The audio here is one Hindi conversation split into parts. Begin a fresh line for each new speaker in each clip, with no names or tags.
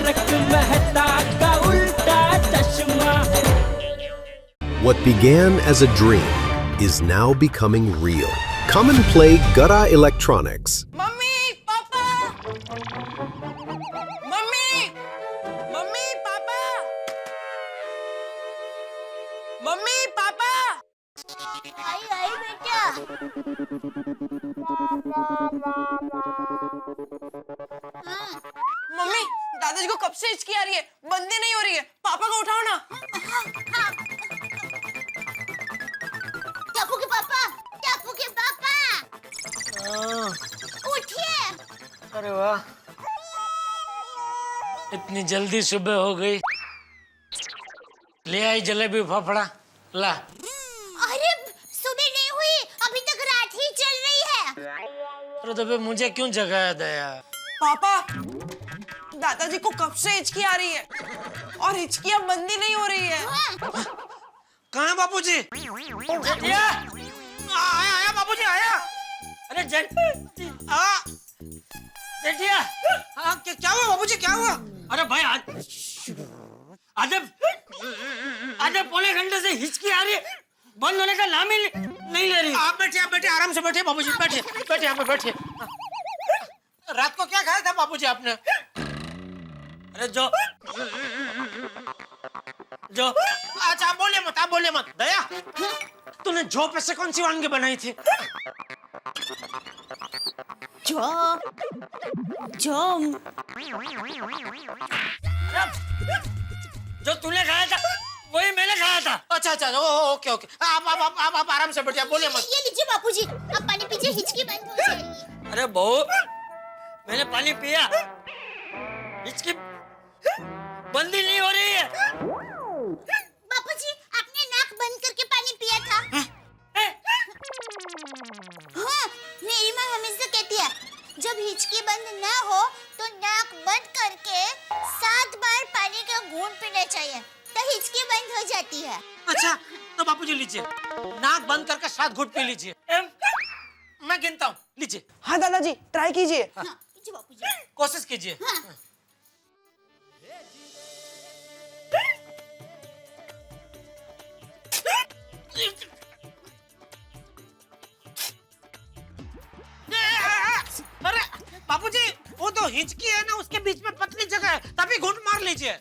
तारक मेहता का उल्टा चश्मा।
What began as a dream is now becoming real. Come and play Gada Electronics.
Mummy papa, mummy mummy papa, mummy papa.
आई आई बेटा।
मम्मी दादाजी को कब से हिचकी आ रही है, बंदी नहीं हो रही है। पापा को उठाओ ना।
टापू के पापा, टापू के पापा, उठिए।
अरे वाह, इतनी जल्दी सुबह हो गई। ले आई जलेबी फाफड़ा, ला।
अरे सुबह नहीं हुई, अभी तक रात ही चल रही है।
अरे तो फिर मुझे क्यों जगाया दया?
पापा दादाजी को कब से हिचकी आ रही है और हिचकियां बंदी नहीं हो रही है।
कहाँ है बापूजी? जेठिया, आया बापूजी आया। अरे जेठिया, हाँ क्या हुआ बापूजी, क्या हुआ? अरे भाई आज पौने घंटे से हिचकी आ रही है, बंद होने का नाम ही नहीं ले रही। आप बैठिए आराम से बैठिए बापूजी, बैठिए यहाँ पे बैठिए। रात को क्या खाया था बापूजी आपने? अरे जो अच्छा आप बोलिए मत। दया, तूने जो पैसे कौन सी वानगी बनाई थी? जो तूने खाया था वही मैंने खाया था। अच्छा ओके। आप आराम से बैठिए, बोलिए मत।
ये लीजिए बापूजी, आप पानी पीजिए, हिचकी बंद हो जाएगी।
अरे बहू, मैंने पानी पिया, हिचकी बंदी नहीं हो रही है।
बापूजी आपने नाक बंद करके पानी पिया था। हाँ, मेरी माँ हमेशा कहती है जब हिचकी बंद ना हो तो नाक बंद करके 7 बार पानी का घूंट पीना चाहिए, तो हिचकी बंद हो जाती है।
अच्छा तो बापूजी लीजिए, नाक बंद करके 7 घूंट पी लीजिए। मैं गिनता हूँ, लीजिए।
हाँ दादाजी ट्राई कीजिए।
हाँ, लीजिए बापूजी।
कोशिश कीजिए।
हाँ।
अरे बापूजी, वो तो हिचकी है ना, उसके बीच में पतली जगह है, तभी घूंट मार लीजिए।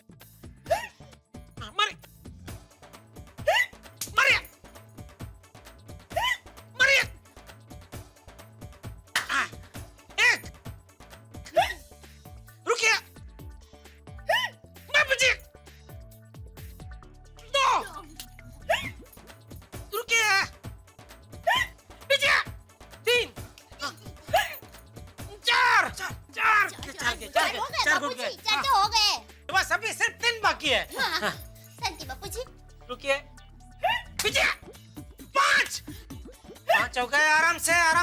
मारिए। एक, रुकिए बापूजी। 2, रुकिए, पीछे। 3, 4
हो गए, चार हो गए।
बस अभी सिर्फ 3 बाकी है।
हाँ, शांति बापूजी।
रुकिए, पीछे। 5 हो गए। आराम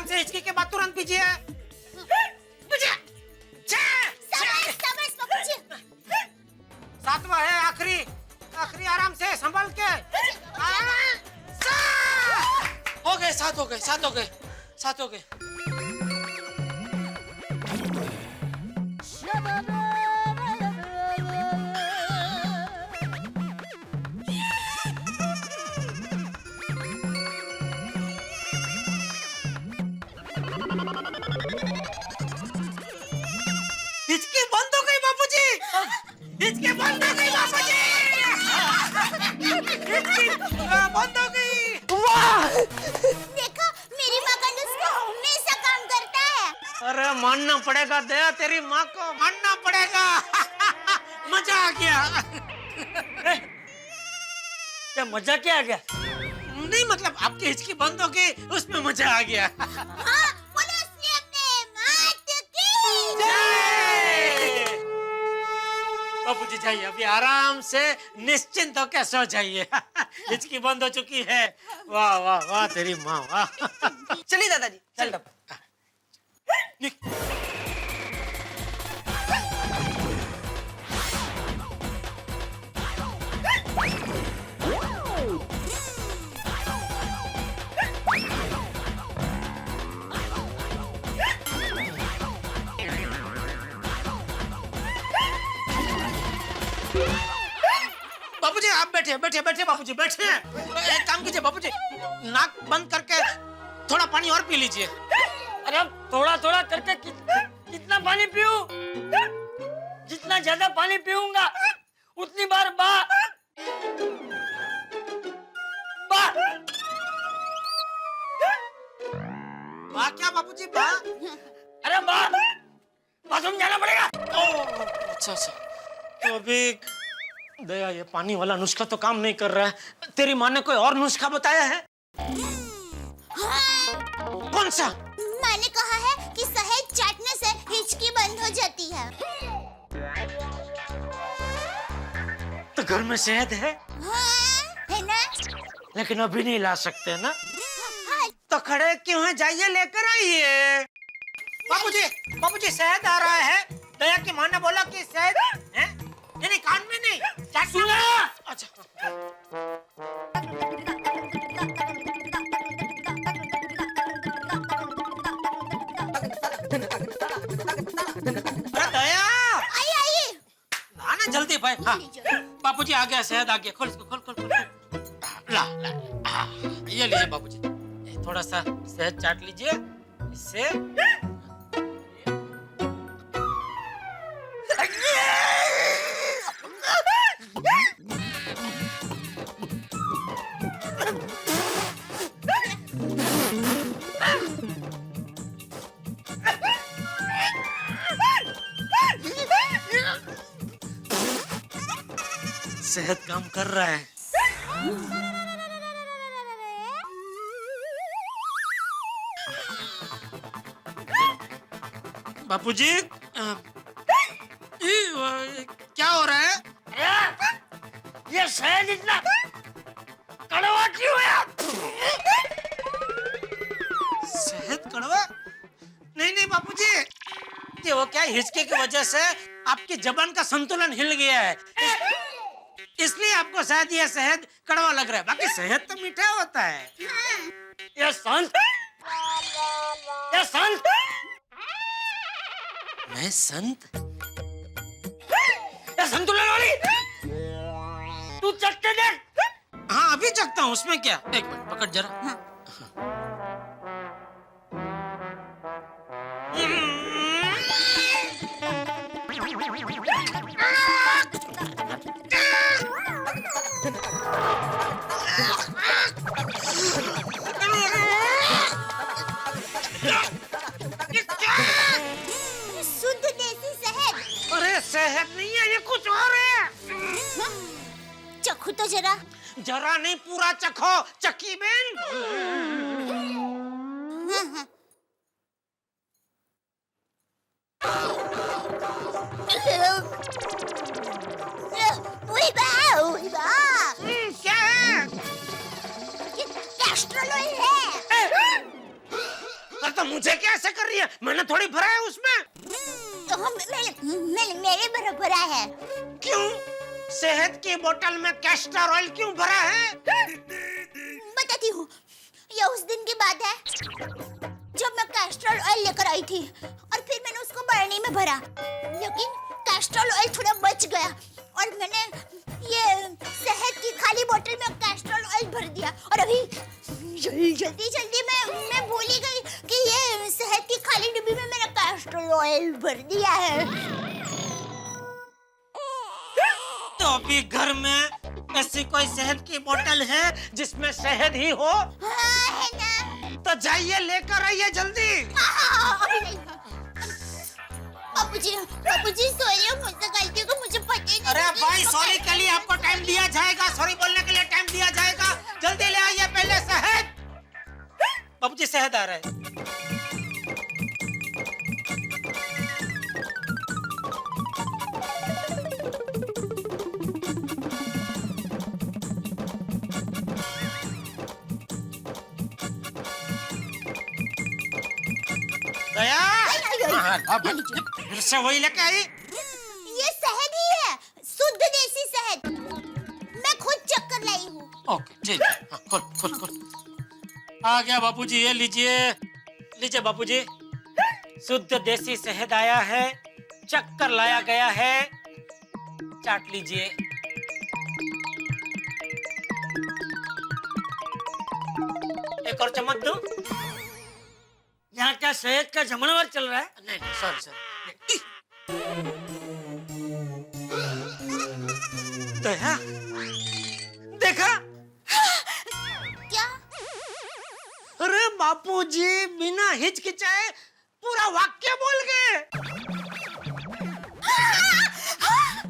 से हिचकी के बाद तुरंत पीछिए। पीछे। 6
शाबाश बापूजी।
7वां है आखिरी, आराम से संभल के। 7 हो गए। हिचकी बंद हो गई बापूजी। हिचकी बंद हो गई बापूजी। हिचकी बंद हो गई।
वाह,
देखो मेरी माँ का नुस्खा हमेशा काम करता है।
अरे मानना पड़ेगा दया, तेरी माँ को मानना पड़ेगा। मजा आ गया। क्या मजा क्या आ गया? नहीं मतलब आपकी हिचकी बंद हो गई, उसमें मजा आ गया।
हाँ, बोलो उसने अपने मात की।
बापूजी जाइए, अभी आराम से निश्चिंत होकर सो जाइए। हिचकी बंद हो चुकी है। वाह वाह वाह तेरी माँ, वाह।
चलिए दादाजी चल।
बाबूजी आप बैठे बैठे बैठे बाबूजी बैठे। एक काम कीजिए बाबूजी, नाक बंद करके थोड़ा पानी और पी लीजिए।
अरे अब थोड़ा थोड़ा करके कितना पानी पीऊं? जितना ज्यादा पानी पीऊंगा उतनी बार बा
क्या बाबूजी बा?
अरे बाथरूम जाना पड़ेगा।
अच्छा अच्छा, तो अभी दया ये पानी वाला नुस्खा तो काम नहीं कर रहा है। तेरी माँ ने कोई और नुस्खा बताया है?
हाँ,
कौन सा?
माँ ने कहा है कि शहद चाटने से हिचकी बंद हो जाती है।
तो घर में शहद है?
हाँ, है ना?
लेकिन अभी नहीं ला सकते ना।
हाँ,
तो खड़े क्यों हैं? जाइए लेकर आइए। बाबूजी बाबूजी शहद आ रहा है। दया की माँ ने बोला कि शहद है? नहीं कान में नहीं,
सुना?
अच्छा अरे दया
आइए
आना जल्दी भाई। हाँ बाबूजी आ गया, शहद आ गया। खोल इसको, खोल खोल खोल। ला ला ये लीजिए बाबूजी, थोड़ा सा शहद चाट लीजिए इससे। शहद काम कर रहा है। बापूजी क्या हो रहा है?
ये शहद इतना कड़वा क्यों है?
शहद कड़वा? नहीं नहीं बापूजी, ये वो क्या हिचके की वजह से आपकी जबान का संतुलन हिल गया है, इसलिए आपको शायद ये शहद कड़वा लग रहा है। बाकी शहद तो मीठा होता है।
ये संत
मैं संत?
ये संतुलन वाली तू चख के देख।
हाँ अभी चखता हूँ, उसमें क्या। एक मिनट पकड़ जरा।
शुद्ध देसी शहद।
अरे शहद नहीं है, ये कुछ और है।
चखो तो जरा।
जरा नहीं, पूरा चखो चक्की बेन। क्या है?
कैस्ट्रोल ऑयल है।
तो मुझे क्या ऐसे कर रही है? मैंने थोड़ी भरा है उसमें।
तो हम मेरे बराबर है।
क्यों? शहद की बोतल में कैस्टर ऑयल क्यों भरा है?
बताती हूँ। ये उस दिन की बात है जब मैं कैस्ट्रोल ऑयल लेकर आई थी और फिर मैंने उसको बरनी में भरा, लेकिन कैस्ट्रोल ऑयल थोड़ा बच गया और मैंने ये शहद की खाली बोतल में कैस्ट्रोल ऑयल भर दिया। और अभी जल्दी मैं भूल ही गई कि ये शहद की खाली डिब्बी में मैंने कैस्ट्रोल ऑयल भर दिया है।
तो अभी घर में ऐसी कोई शहद की बोतल है जिसमें शहद ही हो?
हाँ, है ना?
तो जाइए लेकर आइए जल्दी।
अभी नहीं। बाबूजी सॉरी, मुझसे गलती को मुझे पता ही नहीं।
अरे भाई सॉरी के लिए आपको टाइम दिया जाएगा, सॉरी बोलने के लिए टाइम दिया जाएगा। जल्दी ले आइए पहले शहद। बाबूजी शहद आ रहा है। दया फिर से वही लेके आई।
ये शहद ही है, शुद्ध देसी शहद। मैं खुद चक्कर लाई हूँ।
ओके जी, हाँ, खोल खोल खोल। आ गया बापूजी, ये लीजिए लीजिए बापूजी, शुद्ध देसी शहद आया है, चक्कर लाया गया है। चाट लीजिए। एक और चम्मच दूं?
यहाँ क्या शहद का जमणवार चल रहा है?
नहीं नहीं, सॉरी सॉरी। दया, देखा?
क्या?
अरे बापूजी बिना हिचकिचाए पूरा वाक्य बोल गए।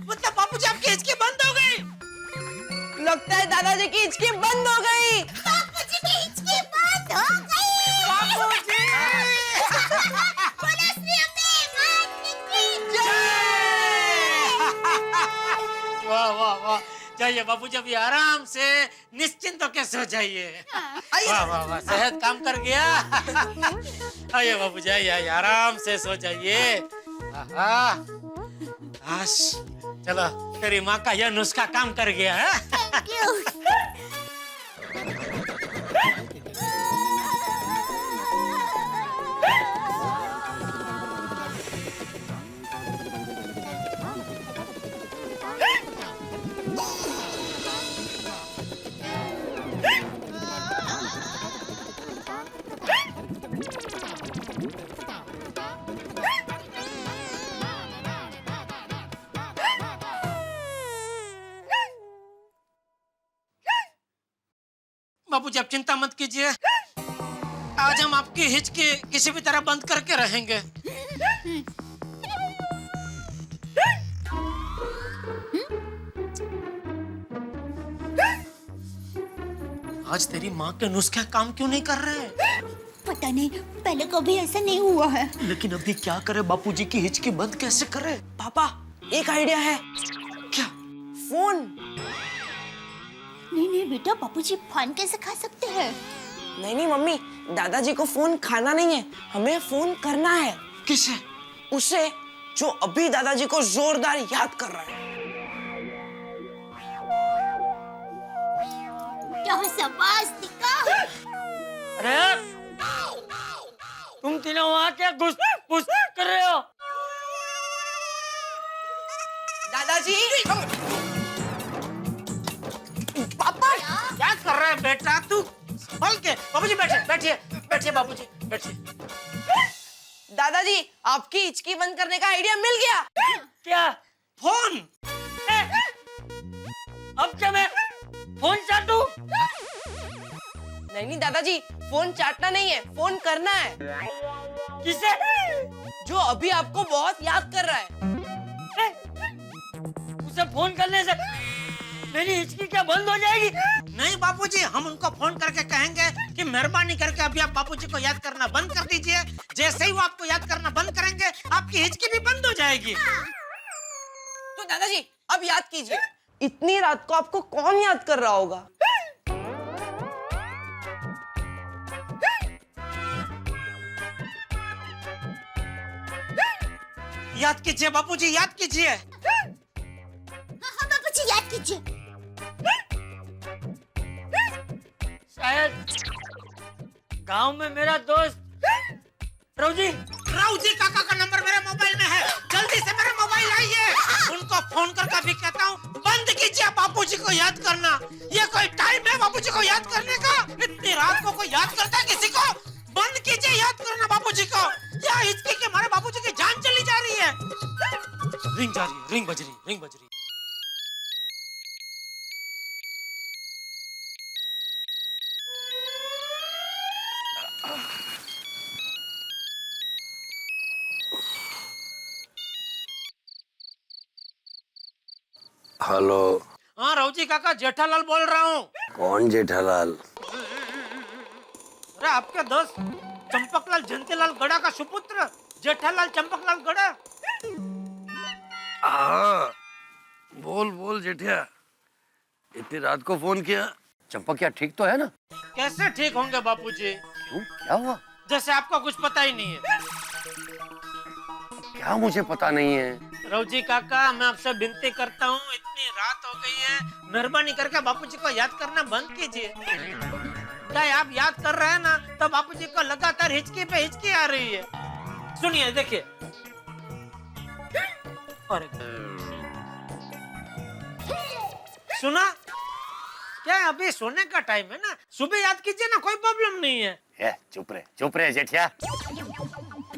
मतलब बापूजी आपकी हिचकी बंद हो गई।
लगता है दादाजी की हिचकी बंद हो गई।
बापूजी की हिचकी बंद हो गई।
बापूजी
बोलो श्री अम्बे मात की जय।
वाह वाह वाह, जाइए बापूजी अभी आराम से निश्चिंत होकर सो जाइए। वाह वाह वाह, सेहत काम कर गया। आइए बापूजी, आइए आराम से सो जाइए। आश, चलो तेरी माँ का यह नुस्खा काम कर गया है।
Thank you.
बापूजी आप चिंता मत कीजिए, आज हम आपकी हिचकी किसी भी तरह बंद करके रहेंगे। आज तेरी माँ के नुस्खे काम क्यों नहीं कर रहे?
पता नहीं, पहले कभी ऐसा नहीं हुआ है।
लेकिन अभी क्या करे, बापूजी की हिचकी बंद कैसे करे?
पापा एक आइडिया है।
क्या?
फोन।
नहीं नहीं बेटा, बापूजी फोन कैसे खा सकते हैं?
नहीं नहीं मम्मी, दादाजी को फोन खाना नहीं है, हमें फोन करना है।
किसे?
उसे जो अभी दादाजी को जोरदार याद कर रहा है।
क्या शाबाश दिका।
अरे तुम तीनों वहाँ क्या घुस घुस कर रहे हो?
दादाजी।
पापा क्या कर रहा है बेटा तू? संभल के। बाबूजी बैठिए बैठिए बैठिए, बाबूजी बैठिए।
दादाजी आपकी हिचकी बंद करने का आइडिया मिल गया।
क्या?
फोन।
अब क्या मैं फोन चाटूं?
नहीं नहीं दादाजी, फोन चाटना नहीं है, फोन करना है।
किसे?
जो अभी आपको बहुत याद कर रहा है।
उसे फोन करने से मेरी हिचकी क्या बंद हो जाएगी?
नहीं बापूजी, हम उनको फोन करके कहेंगे कि मेहरबानी करके अभी आप बापूजी को याद करना बंद कर दीजिए। जैसे ही वो आपको याद करना बंद करेंगे, आपकी हिचकी भी बंद हो जाएगी।
तो दादाजी अब याद कीजिए, इतनी रात को आपको कौन याद कर रहा होगा?
याद कीजिए बापूजी, याद कीजिए।
हाँ बापूजी याद कीजिए।
शायद गांव में मेरा दोस्त राउजी
काका का नंबर मेरे मोबाइल में है। जल्दी से मेरा मोबाइल लाइए। उनको फोन करके भी कहता हूँ बंद कीजिए बापूजी को याद करना। ये कोई टाइम है बापूजी को याद करने का? इतनी रात को कोई याद करता है किसी को? बंद कीजिए याद करना बापूजी को। या हिचकी के मारे बापूजी की जान चली जा रही है। रिंग जा रही है, रिंग बज रही, रिंग बज रही।
हेलो।
हाँ राउजी काका, जेठालाल बोल रहा हूँ।
कौन जेठालाल?
अरे आपके दोस्त चंपकलाल जयंतीलाल गड़ा का सुपुत्र जेठालाल चंपकलाल गड़ा।
हाँ, बोल बोल जेठिया, इतनी रात को फोन किया। चंपक क्या ठीक तो है ना?
कैसे ठीक होंगे बापूजी?
क्यों, क्या हुआ?
जैसे आपको कुछ पता ही नहीं है।
क्या मुझे पता नहीं है?
रवजी काका, मैं आपसे विनती करता हूँ, इतनी रात हो गई है, मेहरबानी करके बापूजी को याद करना बंद कीजिए। क्या आप याद कर रहे हैं ना, तो बापूजी को लगातार हिचकी पे हिचकी आ रही है। सुनिए, देखिए। और सुना क्या? अभी सोने का टाइम है ना, सुबह याद कीजिए ना, कोई प्रॉब्लम नहीं है।
चुप रहे जेठिया।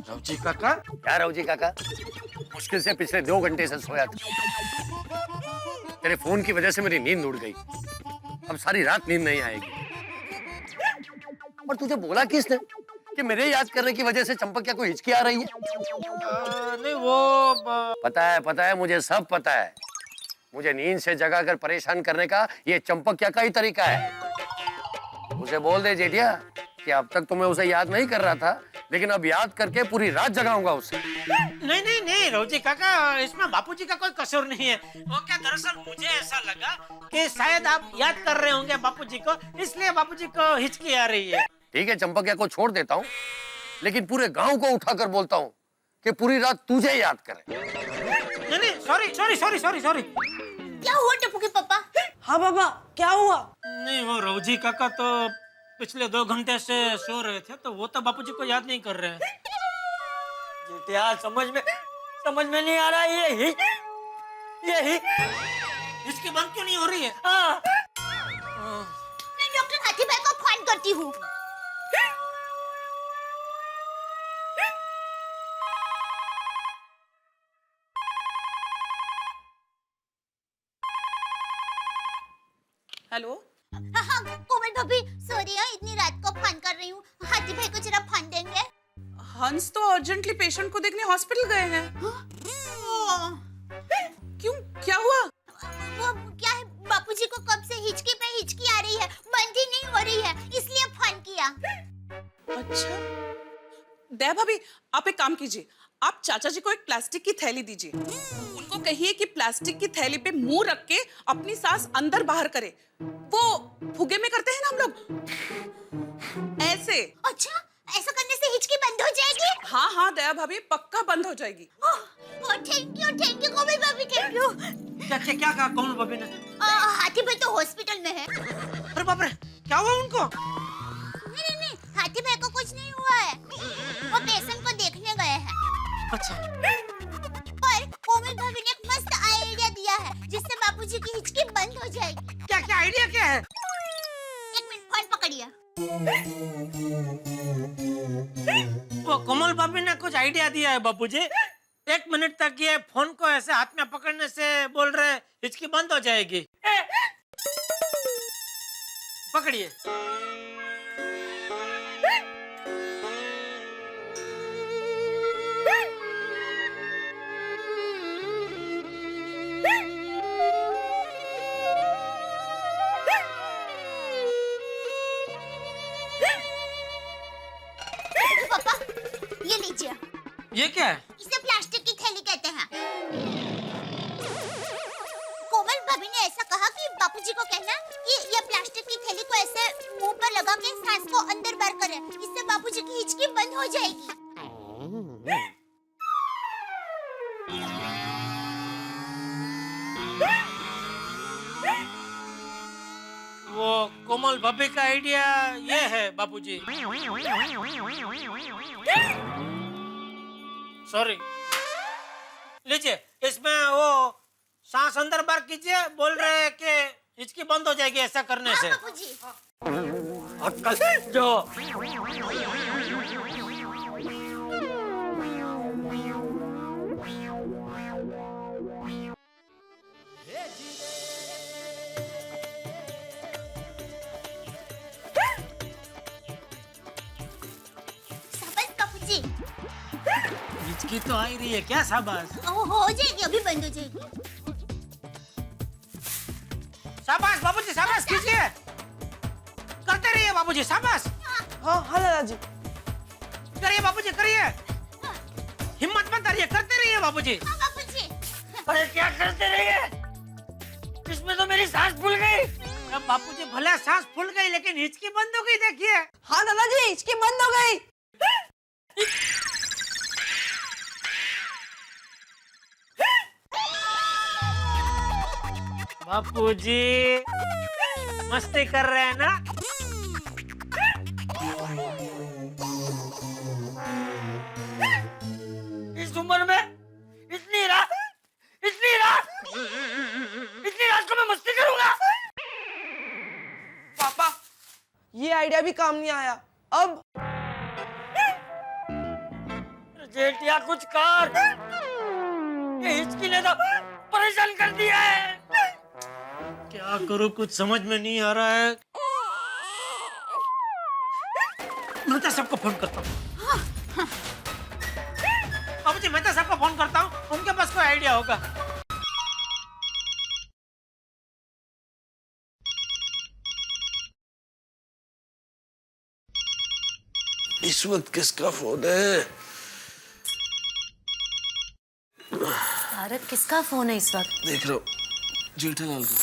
रवजी काका,
क्या रवजी काका? मुश्किल से पिछले 2 घंटे से सोया था। तेरे फोन की वजह से मेरी नींद उड़ गई। अब सारी रात नींद नहीं आएगी। और तुझे बोला किसने कि मेरे याद करने की वजह से चंपकिया को हिचकी आ रही है?
नहीं वो
पता है, मुझे सब पता है। मुझे नींद से जगाकर परेशान करने का ये चंपकिया का ही तरीका है। उसे बोल दे जेठिया कि अब तक तो मैं उसे याद नहीं कर रहा था, लेकिन अब याद करके पूरी रात जगाऊंगा उसे।
नहीं रवजी काका, इसमें बापूजी का कोई कसूर नहीं है। वो क्या, दरअसल मुझे ऐसा लगा कि शायद आप याद कर रहे होंगे बापूजी को, इसलिए बापूजी को हिचकी आ रही है।
ठीक है, चंपकिया को छोड़ देता हूँ, लेकिन पूरे गांव को उठाकर बोलता हूँ कि पूरी रात तुझे याद करे।
नहीं, सॉरी।
क्या हुआ टप्पू के पापा?
हाँ पापा, क्या हुआ?
नहीं, वो रवजी काका तो पिछले 2 घंटे से सो रहे थे, तो वो तो बापूजी को याद नहीं कर रहे हैं।
जेठिया समझ में नहीं आ रहा है। ये
इसकी बंद क्यों नहीं हो रही है?
हाँ।
मैं डॉक्टर हाथी भाई को फोन करती हूँ।
हेलो।
हाँ, कोमल भाभी, सॉरी हाँ, इतनी रात को फोन कर रही हूँ। हाथी भाई को जरा फोन देंगे?
हंस तो अर्जेंटली पेशेंट को देखने हॉस्पिटल गए हैं। क्यों, क्या हुआ?
वो क्या है, बापूजी को कब से हिचकी पे हिचकी आ रही है, बंद ही नहीं हो रही है, इसलिए फोन किया।
अच्छा, दया भाभी, आप एक काम कीजिए, आप चाचा जी को एक प्लास्टिक की थैली दीजिए। उनको कहिए कि प्लास्टिक की थैली पे मुंह रख के अपनी सांस अंदर बाहर करे। वो फुगे में करते हैं ना हम लोग, ऐसे।
अच्छा, ऐसा करने से हिचकी बंद हो जाएगी?
हाँ दया भाभी, पक्का बंद हो जाएगी।
थैंक यू कोमल भाभी, थैंक यू।
क्या कहा कोमल भाभी ने?
हाथी भाई तो हॉस्पिटल में है।
अरे बाप रे, क्या हुआ उनको?
नहीं, हाथी भाई को कुछ नहीं हुआ है, वो पेशेंट को देखने गए हैं।
अच्छा,
पर कोमल भाभी ने एक मस्त आइडिया दिया है, जिससे बापूजी की हिचकी बंद हो जाएगी।
क्या आइडिया क्या है?
1 मिनट, फोन पकड़िए।
वो कोमल भाभी ने कुछ आइडिया दिया है बापूजी। 1 मिनट तक ये फोन को ऐसे हाथ में पकड़ने से बोल रहे हिचकी बंद हो जाएगी। पकड़िए।
पापा, ये लीजिए।
ये क्या है?
इसे प्लास्टिक की थैली कहते हैं। कोमल भाभी ने ऐसा कहा कि बापूजी को कहना कि ये प्लास्टिक की थैली को ऐसे मुंह पर लगा के सांस को अंदर बाहर करें, इससे बापूजी की हिचकी बंद हो जाएगी।
वो कोमल भाभी का आइडिया ये है बापूजी। सॉरी, लीजिए, इसमें वो सांस अंदर बाहर कीजिए, बोल रहे हैं कि हिचकी बंद हो जाएगी ऐसा करने से।
बापूजी,
अक्कल जो
शाबाश बापूजी।
हिचकी तो आ ही रही है, क्या शाबाश?
हो जाएगी, अभी बंद हो जाएगी।
शाबाश बाबूजी, शाबाश कीजिए, करते रहिए बाबूजी, शाबाश।
हाँ दादाजी।
करिए बाबूजी, करिए, हिम्मत मत हारिए, करते रहिए बाबूजी।
हाँ बापूजी।
अरे क्या करते रहिए, इसमें तो मेरी सांस फूल गई।
अब बापूजी, भले सांस फूल गई लेकिन हिचकी बंद हो गई, देखिए।
हाँ दादाजी, हिचकी बंद हो गई।
बापूजी मस्ती कर रहे हैं ना?
इस उम्र में इतनी रात को मैं मस्ती करूंगा?
ये आइडिया भी काम नहीं आया। अब
जेठिया कुछ कर, ये हिचकी ने तो परेशान कर दिया है।
क्या करूं, कुछ समझ में नहीं आ रहा है। मैं तो सबको फोन करता हूँ। बाबूजी मैं तो सबको फोन करता हूँ, उनके पास कोई आइडिया होगा।
इस वक्त किसका फोन है?
तारक किसका फोन है इस वक्त?
देख रहा हूँ, जेठालाल का।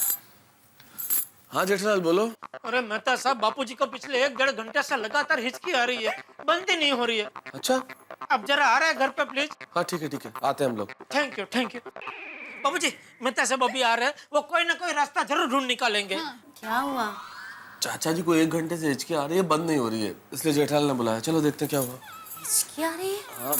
हाँ जेठालाल बोलो।
अरे मेहता साहब, बापूजी को पिछले 1-1.5 घंटे से लगातार हिचकी आ रही है, बंद ही नहीं हो रही है।
अच्छा
अब जरा आ रहा है घर पे प्लीज।
हाँ ठीक है आते हैं हम लोग।
Thank you thank you. बाबूजी मेहता साहब अभी आ रहे हैं, वो कोई ना कोई रास्ता जरूर ढूंढ निकालेंगे।
क्या हुआ?
चाचा जी को 1 घंटे से हिचकी आ रही है, बंद नहीं हो रही है, इसलिए जेठालाल ने बुलाया। चलो देखते हैं क्या हुआ।
हिचकी आ रही है?
हाँ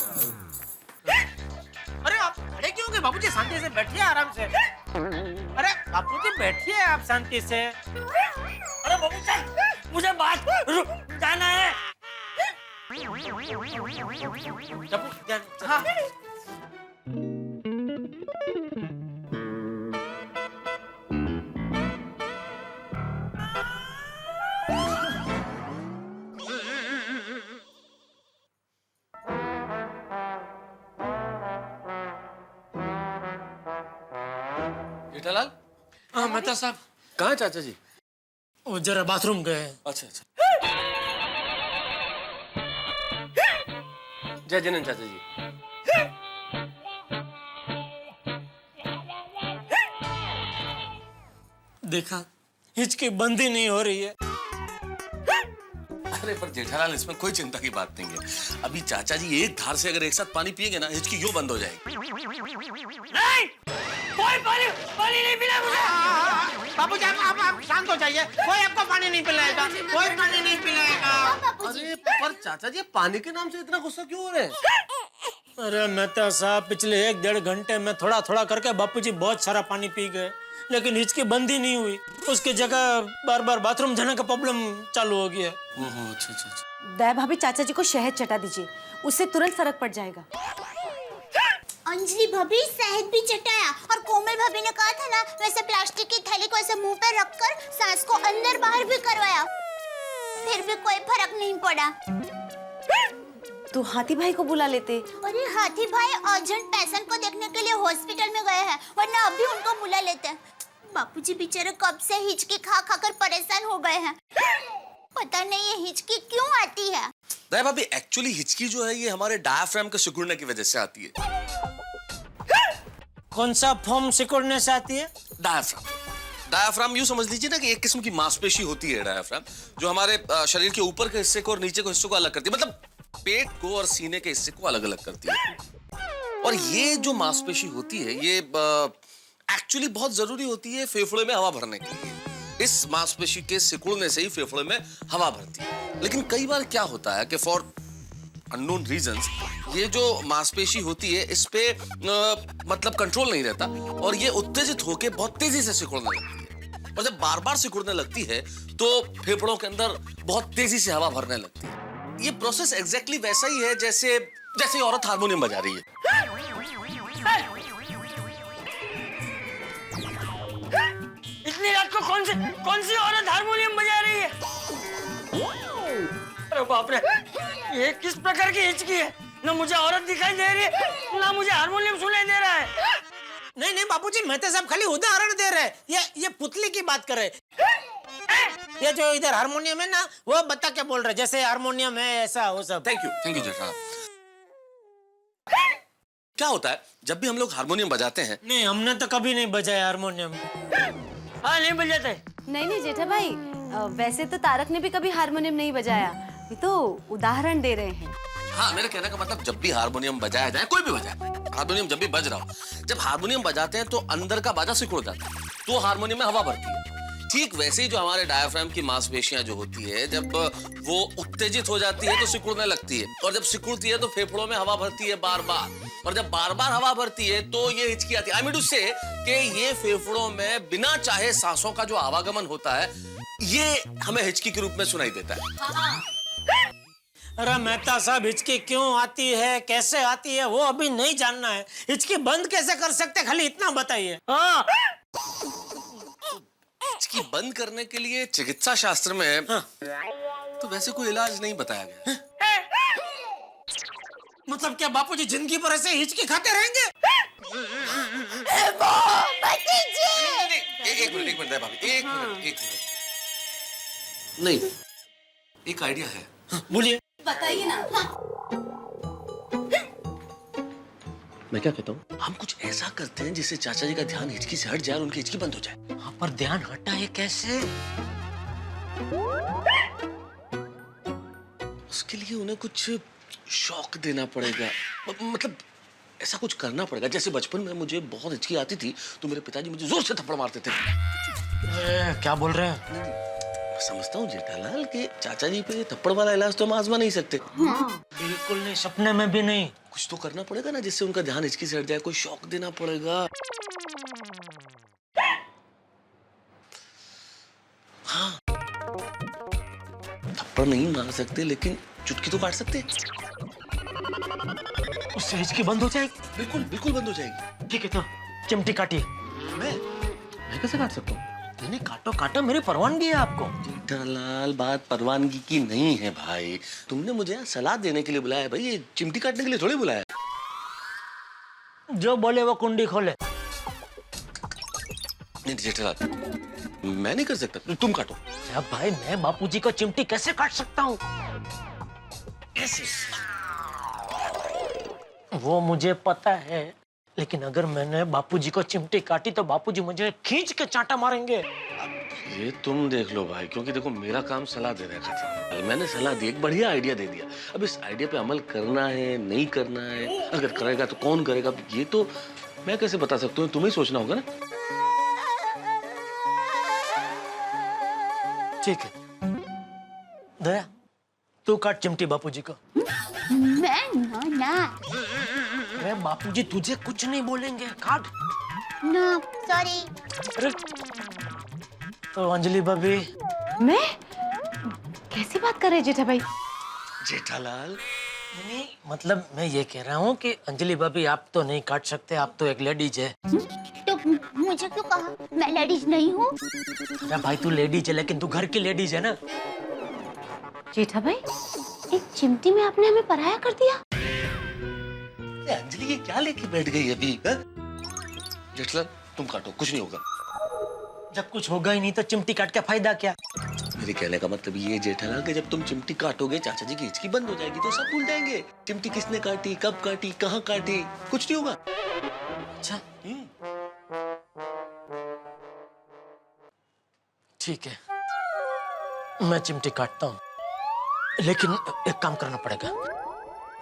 अरे आप खड़े क्यों हो गए बाबूजी? शांति से बैठिए आराम से। अरे बापूजी बैठिए आप शांति से।
अरे बाबू चल, मुझे बात जाना है।
हाँ।
जेठालाल
हाँ मेहता साहब,
कहाँ है चाचा जी?
वो जरा बाथरूम गए हैं।
अच्छा जय जनन चाचा जी।
देखा, हिचकी बंद ही नहीं हो रही है।
अरे पर जेठालाल इसमें कोई चिंता की बात नहीं है। अभी चाचा जी एक धार से अगर एक साथ पानी पिएंगे ना, हिचकी यूं बंद हो जाएगी।
नहीं, कोई पानी नहीं पिला मुझे।
बाबूजी आप शांत हो जाइए, कोई आपको पानी नहीं पिलाएगा, कोई पानी नहीं पिलाएगा।
अरे पर चाचा जी पानी के नाम से इतना गुस्सा क्यों हो रहे हैं?
अरे मेहता साहब, पिछले 1-1.5 घंटे में थोड़ा थोड़ा करके बापूजी बहुत सारा पानी पी गए, लेकिन हिचकी बंद ही नहीं हुई। उसकी जगह बार बार बाथरूम जाने का प्रॉब्लम चालू हो गया।
ओहो अच्छा।
दया भाभी, चाचा जी को शहद चटा दीजिए, उससे तुरंत फर्क पड़ जाएगा।
अंजलि भाभी शहद भी चटाया, और कोमल भाभी ने कहा था ना, वैसे प्लास्टिक की थैली को ऐसे मुंह पे रखकर सांस को अंदर बाहर भी करवाया, फिर भी कोई फर्क नहीं पड़ा।
तो हाथी भाई को बुला लेते।
अरे हाथी भाई अर्जेंट पेशेंट को देखने के लिए हॉस्पिटल में गए हैं, वरना अभी उनको बुला लेते। बापूजी बेचारे कब से हिचकी खा खाकर परेशान हो गए हैं, पता नहीं ये हिचकी क्यों आती है।
दया भाभी एक्चुअली हिचकी जो है ये हमारे डायाफ्राम के सिकुड़ने की वजह से आती है।
कौन सा फॉर्म सिकुड़ने से आती है?
डायाफ्राम यूं समझ लीजिए ना कि एक किस्म की मांसपेशी होती है डायाफ्राम, जो हमारे शरीर के ऊपर के हिस्से को और नीचे के हिस्से को अलग करती है, मतलब पेट को और सीने के हिस्से को अलग अलग करती है। और ये जो मांसपेशी होती है ये एक्चुअली बहुत जरूरी होती है फेफड़े में हवा भरने के लिए। इस मांसपेशी के सिकुड़ने से ही फेफड़े में हवा भरती है। लेकिन कई बार क्या होता है कि फॉर अननोन रीजंस ये जो मांसपेशी होती है इस पे मतलब कंट्रोल नहीं रहता, और ये उत्तेजित होके बहुत तेजी से सिकुड़ने लगती है। और जब बार बार सिकुड़ने लगती है तो फेफड़ों के अंदर बहुत तेजी से हवा भरने लगती है। ये प्रोसेस एग्जैक्टली वैसा ही है जैसे औरत हारमोनियम बजा रही है।
इतनी रात को कौन सी औरत हारमोनियम बजा रही है? अरे बाप रे, ये किस प्रकार की हिचकी है? ना मुझे औरत दिखाई दे रही है, ना मुझे हारमोनियम सुनाई दे रहा है।
नहीं बापूजी, मेहता साहब खाली उदाहरण दे रहे हैं। ये पुतली की बात कर रहे हैं। ये जो इधर हारमोनियम है ना, वो बता के बोल रहे, जैसे हारमोनियम है ऐसा वो सब।
थैंक यू जेठा। क्या होता है जब भी हम लोग हारमोनियम बजाते हैं?
नहीं, हमने तो कभी नहीं बजाया हारमोनियम।
हाँ नहीं बजाते।
नहीं जेठा भाई, वैसे तो तारक ने भी कभी हारमोनियम नहीं बजाया, ये तो उदाहरण दे रहे हैं।
हाँ, मेरे कहने का मतलब जब भी हारमोनियम बजाया जाए, कोई भी बजाए, हारमोनियम जब भी बज रहा हो, जब हारमोनियम बजाते हैं तो अंदर का बाजा सिकुड़ जाता है, तो हारमोनियम में हवा भरती है। ठीक वैसे ही जो हमारे डायफ्राम की मांसपेशियां जो होती है, जब वो उत्तेजित हो जाती है तो सिकुड़ने लगती है, और जब सिकुड़ती है तो फेफड़ों में हवा भरती है बार बार, और जब बार बार हवा भरती है तो ये हिचकी आती है। आई मीन टू से कि ये फेफड़ों में बिना चाहे सांसों का जो आवागमन होता है ये हमें हिचकी के रूप में सुनाई देता है।
अरे मेहता साहब, हिचकी क्यों आती है, कैसे आती है, वो अभी नहीं जानना है। हिचकी बंद कैसे कर सकते, खाली इतना बताइए।
हाँ
हिचकी बंद करने के लिए चिकित्सा शास्त्र में तो वैसे कोई इलाज नहीं बताया गया।
मतलब क्या बापूजी जिंदगी भर ऐसे हिचकी खाते रहेंगे?
एक मिनट भाभी, एक मिनट। नहीं, एक आइडिया है।
बोलिए।
बताइए ना।
मैं क्या कहता हूँ, हम कुछ ऐसा करते हैं जिससे चाचा जी का ध्यान हिचकी से हट जाए और उनकी हिचकी बंद हो जाए।
हाँ, पर ध्यान हटा है कैसे?
उसके लिए उन्हें कुछ शौक देना पड़ेगा, मतलब ऐसा कुछ करना पड़ेगा। जैसे बचपन में मुझे बहुत हिचकी आती थी तो मेरे पिताजी मुझे जोर से थप्पड़ मारते थे।
क्या बोल रहे हैं?
मैं समझता हूँ जेठालाल कि चाचा जी पे थप्पड़ वाला इलाज तो हम आजमा नहीं सकते।
बिल्कुल नहीं, सपने में भी नहीं।
कुछ तो करना पड़ेगा ना जिससे उनका ध्यान हिचकी से हट जाए, कोई शौक देना पड़ेगा। हाँ, थप्पड़ नहीं मार सकते लेकिन चुटकी तो काट सकते।
उससे हिचकी बंद हो जाएगी।
बिल्कुल बिल्कुल बंद हो जाएगी।
ठीक है, तो चिमटी काटिए।
मैं कैसे काट सकता हूँ?
नहीं, काटो काटो, मेरी परवानगी है आपको।
जेठालाल, बात परवानगी की नहीं है भाई। तुमने मुझे यहाँ सलाह देने के लिए बुलाया है भाई, ये चिमटी काटने के लिए थोड़ी बुलाया।
जो बोले वो कुंडी खोले।
नहीं जेठालाल, मैं नहीं कर सकता, तुम काटो।
अब भाई, मैं बापूजी को चिमटी कैसे काट सकता हूँ? ऐसे। वो मुझे पता है, लेकिन अगर मैंने बापूजी को चिमटी काटी तो बापूजी मुझे खींच के चांटा मारेंगे।
ये तुम देख लो भाई, क्योंकि देखो मेरा काम सलाह देने का था। मैंने सलाह दी, एक बढ़िया आइडिया दे दिया। अब इस आइडिया पे अमल करना है नहीं करना है, अगर करेगा तो कौन करेगा, ये तो मैं कैसे बता सकता हूँ, तुम्हें सोचना होगा ना।
ठीक है, दया तू काट चिमटी बापूजी को।
मैं ना
अरे बापूजी तुझे कुछ नहीं बोलेंगे, काट।
ना सॉरी।
अरे तो अंजलि भाभी।
मैं? कैसी बात कर रहे जेठा भाई?
जेठालाल,
नहीं, मतलब मैं ये कह रहा हूँ कि अंजलि भाभी आप तो नहीं काट सकते, आप तो एक लेडीज है।
तो मुझे क्यों कहा? मैं लेडीज नहीं हूँ।
अरे भाई, तू लेडीज है लेकिन तू घर की लेडीज है ना।
जेठा भाई, एक चिमटी में आपने हमें पराया कर दिया।
अंजलि ये क्या लेके बैठ गई अभी? जेठालाल तुम काटो, कुछ नहीं होगा।
जब कुछ होगा ही नहीं तो चिमटी काट के फायदा क्या?
मेरे कहने का मतलब ये जेठालाल कि जब तुम चिमटी काटोगे चाचा जी की हिचकी बंद हो जाएगी तो सब भूल जाएंगे। चिमटी किसने काटी, कब काटी, कहाँ काटी, कुछ नहीं होगा।
अच्छा, ठीक है, मैं चिमटी काटता हूँ, लेकिन एक काम करना पड़ेगा।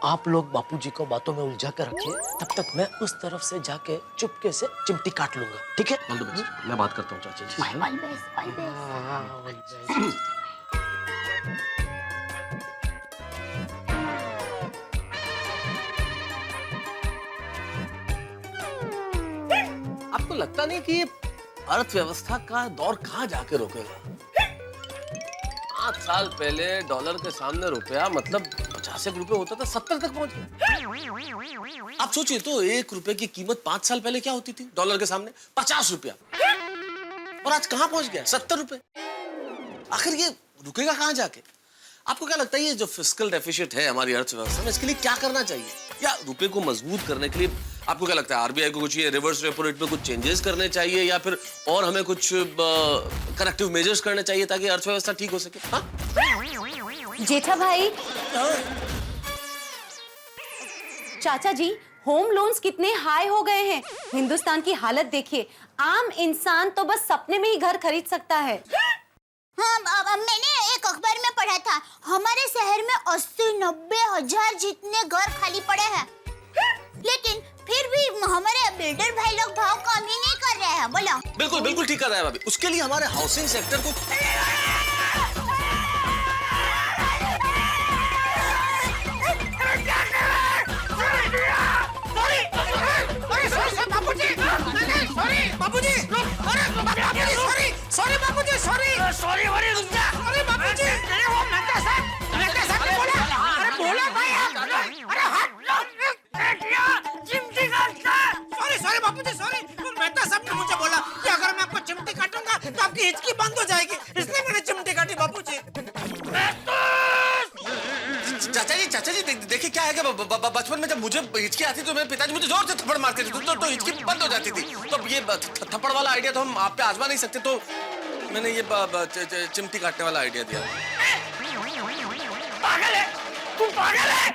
आप लोग बापूजी को बातों में उलझा कर रखिए, तब तक मैं उस तरफ से जाके चुपके से चिमटी काट लूंगा, ठीक है?
मैं बात करता हूँ चाचा जी से। आपको लगता नहीं कि ये अर्थव्यवस्था का दौर कहाँ जाके रोकेगा? 5 साल पहले डॉलर के सामने रुपया मतलब 50 रुपए होता था, 70 तक पहुंच गया। आप सोचिए तो 1 रुपए की कीमत 5 साल पहले क्या होती थी डॉलर के सामने? 50 रुपया। और आज कहाँ पहुंच गया? 70 रुपए। आखिर ये रुकेगा कहाँ जाके? आपको क्या लगता है ये जो फिस्कल डेफिसिट है हमारी अर्थव्यवस्था में, इसके लिए क्या करना चाहिए? या रुपए को मजबूत करने के लिए आपको क्या लगता है आरबीआई को कुछ ये रिवर्स रेपो रेट में कुछ चेंजेस करने चाहिए, या फिर और हमें कुछ करेक्टिव मेजर्स करने चाहिए ताकि अर्थव्यवस्था ठीक हो सके? हाँ?
जेठा भाई, चाचा जी, होम लोन्स कितने हाई हो गए हैं। हिंदुस्तान की हालत देखिए, आम इंसान तो बस सपने में ही घर खरीद सकता है।
हाँ, मैंने एक अखबार में पढ़ा था, हमारे शहर में 80-90 हजार जितने घर खाली पड़े हैं, लेकिन फिर भी हमारे बिल्डर भाई लोग भाव कम ही नहीं कर रहे हैं। बोलो।
बिल्कुल बिल्कुल ठीक कर रहा है भाभी। उसके लिए हमारे हाउसिंग सेक्टर को
सॉरी बापूजी, सॉरी।
सॉरी वॉरी रुक जा।
अरे बापूजी, अरे वो मेहता साहब ने बोला, अरे बोला भाई, अरे हट।
चिमटी काटता।
सॉरी बापूजी, सॉरी। वो मेहता साहब ने मुझे बोला कि अगर मैं आपको चिमटी काटूंगा तो आपकी हिचकी बंद हो जाएगी, इसलिए मैंने चिमटी काटी बापूजी।
चाचा जी देखिए क्या है कि बचपन में जब मुझे हिचकी आती तो मेरे पिताजी मुझे जोर से थप्पड़ मारते थे तो हिचकी बंद हो जाती थी। तो ये थप्पड़ वाला आइडिया तो हम आप पे आजमा नहीं सकते, तो मैंने ये चिमटी काटने वाला आइडिया दिया।
पागल है तू, पागल है।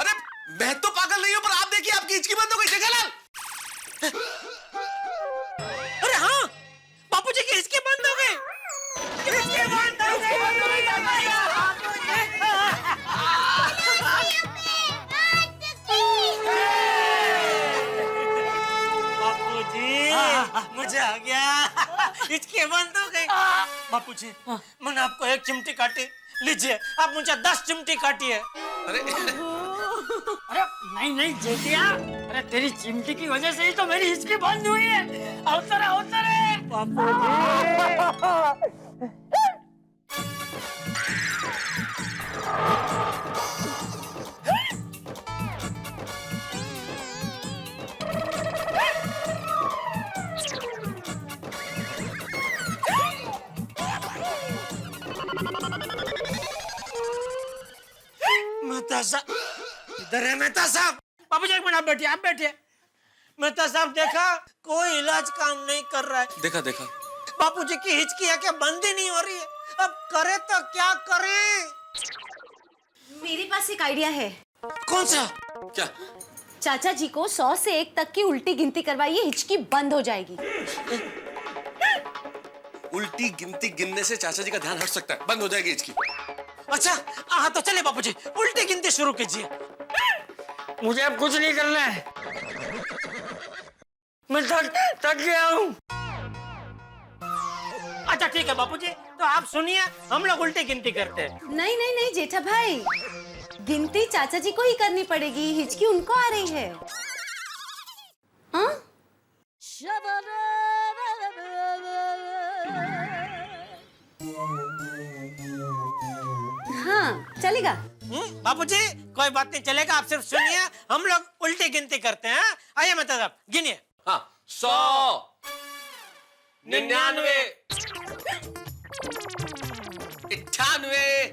अरे मैं तो पागल नहीं हूं, पर आप देखिए आपकी हिचकी बंद हो गई। जेठालाल,
अरे हाँ, बापूजी की हिचकी बंद हो गई। बापूजी मुझे आ गया, हिचकी बंद हो गई। बापूजी मैंने आपको एक चिमटी काटी, लीजिए आप मुझे 10 चिमटी काटी है।
अरे
अरे नहीं जेठिया, अरे तेरी चिमटी की वजह से ही तो मेरी हिचकी बंद हुई है। अवसर है बापूजी।
मेहता साहब, इधर है मेहता साहब। बाबूजी एक मिनट, आप बैठिए, आप बैठिए। मेहता साहब देखा, कोई इलाज काम नहीं कर रहा है।
देखा
बापूजी की हिचकी है क्या बंद ही नहीं हो रही है, अब करे तो क्या करें?
मेरे पास एक आइडिया है।
कौन सा?
क्या?
चाचा जी को 100 से 1 तक की उल्टी गिनती करवाइए, हिचकी बंद हो जाएगी।
उल्टी गिनती गिनने से चाचा जी का ध्यान हट सकता है, बंद हो जाएगी हिचकी।
अच्छा हाँ, तो चले बापूजी उल्टी गिनती शुरू कीजिए।
मुझे अब कुछ नहीं करना है, मैं थक गया हूँ।
अच्छा ठीक है बापूजी, तो आप सुनिए, हम लोग उल्टी गिनती करते हैं।
नहीं जेठा भाई, गिनती चाचा जी को ही करनी पड़ेगी, हिचकी उनको आ रही है। हाँ? हाँ चलेगा।
बापूजी कोई बात नहीं, चलेगा, आप सिर्फ सुनिए, हम लोग उल्टी गिनती करते हैं। आइए मेहता साहब गिनिए।
हाँ, 100, 99, 98,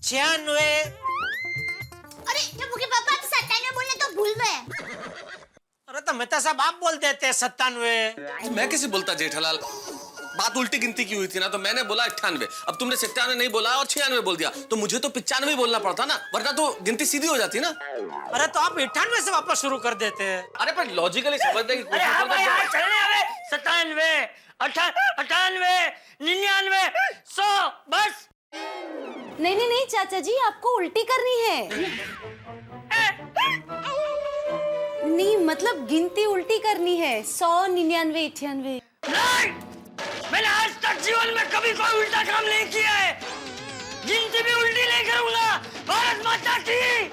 96।
अरे जब मुझे पापा 97 बोलने तो भूल गए।
अरे तो मेहता साहब आप बोल देते हैं 97।
मैं कैसे बोलता जेठालाल, बात उल्टी गिनती की हुई थी ना, तो मैंने बोला 98। अब तुमने 97 नहीं बोला और 96 बोल दिया, तो मुझे तो 95 बोलना पड़ता ना, वरना तो गिनती सीधी हो जाती ना।
अरे तो आप 98 से वापस शुरू कर देते हैं।
अरे पर लॉजिकली समझने की
अरे
कोशिश
हाँ भाई, हाँ
करते।
चलने हमें 97, 98, 99, 100 बस।
नहीं चाचा जी, आपको उल्टी करनी है। नहीं मतलब गिनती उल्टी करनी है, 100, 99, 98।
नहीं, मैंने आज तक जीवन में कभी कोई उल्टा काम नहीं किया है, गिनती भी उल्टी नहीं करूंगा। भारत माता की जय।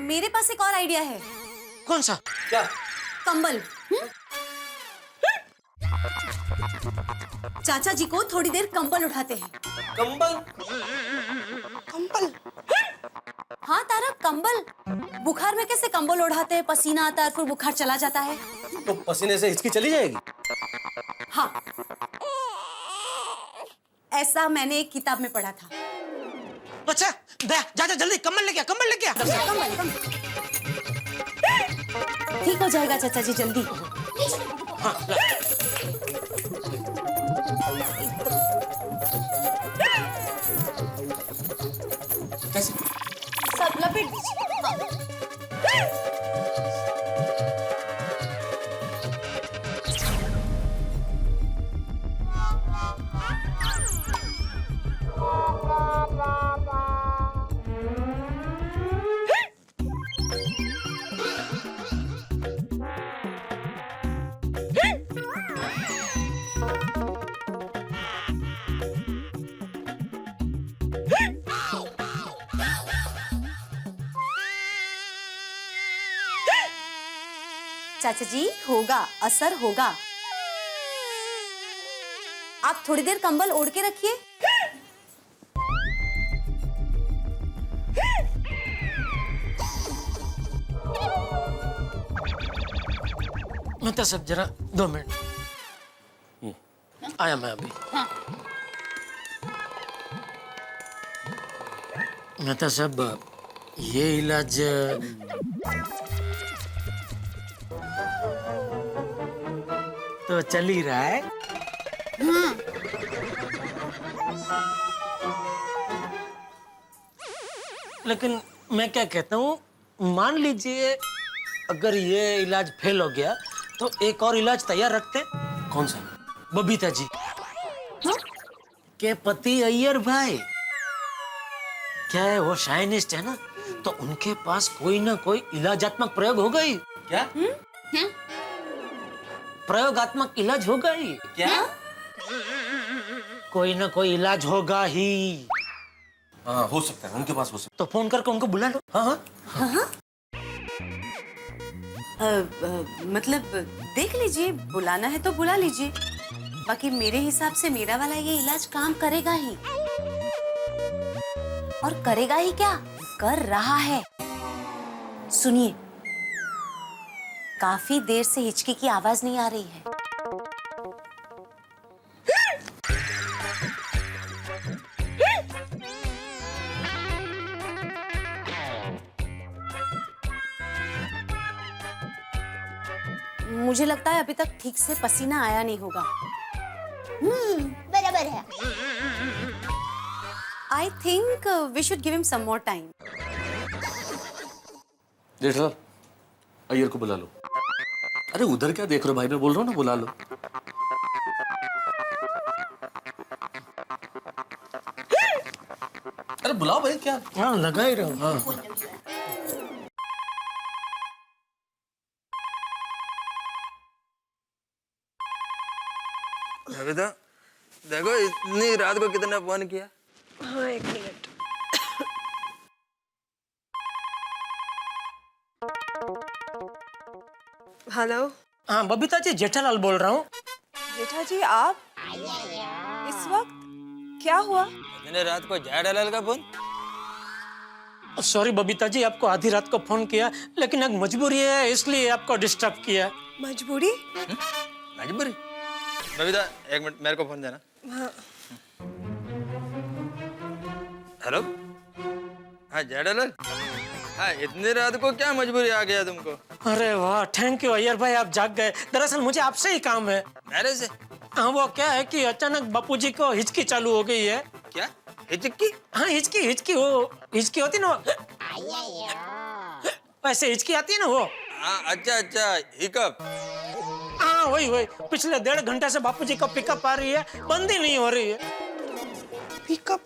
मेरे पास एक और आइडिया है।
कौन सा?
क्या?
कंबल। चाचा जी को थोड़ी देर कंबल उठाते हैं।
कंबल?
कंबल?
हाँ तारा, कंबल। बुखार में कैसे कंबल उठाते हैं, पसीना आता है फिर बुखार चला जाता है।
तो पसीने से हिचकी चली जाएगी?
हाँ, ऐसा मैंने एक किताब में पढ़ा था।
अच्छा जा जल्दी कंबल लेके आ, कंबल लेके आ।
कंबल। ठीक हो जाएगा चाचा जी, जल्दी।
कैसे?
सब लपेट दीजिए। चाचा जी होगा, असर होगा। आप थोड़ी देर कंबल ओढ़ के रखिए।
मेहता साहब जरा 2 मिनट। आया मैं अभी। मेहता साहब ये इलाज तो चल ही रहा है। लेकिन मैं क्या कहता हूँ, मान लीजिए अगर ये इलाज फेल हो गया तो एक और इलाज तैयार रखते।
कौन सा?
बबीता जी के पति अय्यर भाई, क्या है वो साइंटिस्ट है ना, तो उनके पास कोई ना कोई इलाजात्मक प्रयोग होगा ही।
क्या?
प्रयोगात्मक इलाज होगा ही।
क्या?
कोई ना कोई इलाज होगा ही।
हाँ, हो सकता है, उनके पास हो सकता
तो फोन करके उनको बुला लो। हाँ हाँ
मतलब देख लीजिए, बुलाना है तो बुला लीजिए। बाकी मेरे हिसाब से मेरा वाला ये इलाज काम करेगा ही। और करेगा ही क्या, कर रहा है। सुनिए, काफी देर से हिचकी की आवाज नहीं आ रही है। मुझे लगता है अभी तक ठीक से पसीना आया नहीं होगा।
बराबर है।
I think we should give him some more time.
Jetha, Iyer को बुला लो। अरे उधर क्या देख रहे हो भाई, मैं बोल रहा हूँ ना, बुला लो। अरे बुलाओ भाई, क्या?
हाँ लगा ही रहो। हाँ
बबीता, देखो इतनी रात को कितने फोन किया।
हाँ, 1 मिनट। हेलो।
हाँ बबीता जी, जेठालाल बोल रहा हूँ।
जेठा जी आप इस वक्त, क्या हुआ?
मैंने रात को जेठालाल का फोन।
सॉरी बबीता जी, आपको आधी रात को फोन किया, लेकिन एक मजबूरी है इसलिए आपको डिस्टर्ब किया।
मजबूरी?
मजबूरी? बबीता 1 मिनट मेरे को फोन देना।
हाँ।
हेलो, हाँ जेठालाल। हाँ, इतनी रात को क्या मजबूरी आ गया तुमको?
अरे वाह, थैंक यू अय्यर भाई, आप जाग गए। दरअसल मुझे आपसे ही काम है।
मेरे से?
हाँ, वो क्या है कि अचानक बापूजी को हिचकी चालू हो गई है।
क्या हिचकी?
हाँ हिचकी, वो हिचकी होती ना, वैसे हिचकी आती है ना वो।
हाँ, अच्छा, हिकअप।
हाँ वही पिछले 1.5 घंटे से बापूजी को पिकअप आ रही है, बंद ही नहीं हो रही है।
पिकअप?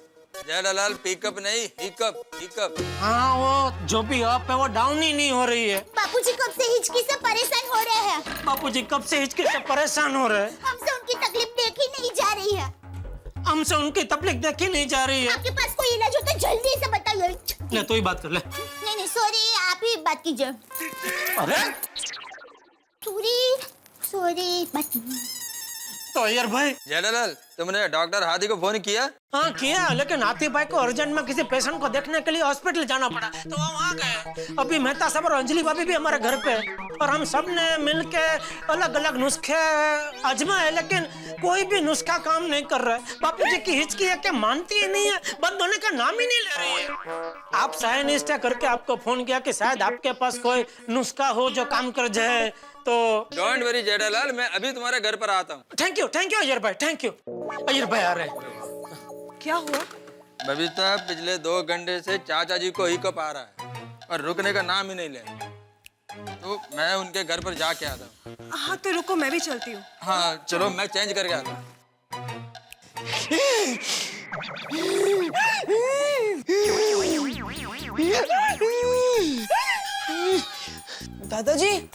जेठालाल पिकअप नहीं, हिकअप।
हाँ वो जो भी अप है वो डाउन ही नहीं हो रही है।
बापूजी कब से हिचकी से परेशान हो रहे हैं?
बापूजी कब से हिचकी से परेशान हो रहे हैं।
हमसे उनकी तकलीफ देखी नहीं जा रही है।
हमसे उनकी तकलीफ देखी नहीं जा रही है।
आपके पास कोई इलाज हो तो जल्दी से बताइए।
ले तू ही बात कर ले।
नहीं, सॉरी, आप ही बात कीजिए।
अरे
सॉरी, बात।
तो अय्यर भाई।
जेठालाल, तुमने डॉक्टर हाथी को फोन किया?
हाँ किया, लेकिन हाथी भाई को अर्जेंट में किसी पेशेंट को देखने के लिए हॉस्पिटल जाना पड़ा, तो वो वहाँ गए। अभी मेहता साहब और अंजलि भाभी भी हमारे घर पे, और हम सब ने मिलके अलग अलग नुस्खे आजमाए, लेकिन कोई भी नुस्खा काम नहीं कर रहा है। बापूजी की हिचकी है कि मानती ही नहीं है, बंद होने का नाम ही नहीं ले रही है। आप साइंटिस्ट है करके आपको फोन किया कि शायद आपके पास कोई नुस्खा हो जो काम कर जाए। तो
डोंट वरी जेठालाल, मैं अभी तुम्हारे घर पर आता हूँ।
थैंक यू अय्यर भाई, थैंक यू। अय्यर भाई आ रहे हैं।
क्या हुआ?
बबीता, पिछले 2 घंटे से चाचा जी को हिकअप आ रहा है और रुकने का नाम ही नहीं ले, तो मैं उनके घर पर जाके आता हूँ।
हाँ तो रुको, मैं भी चलती हूँ।
हाँ चलो, मैं चेंज करके आता हूँ।
दादाजी,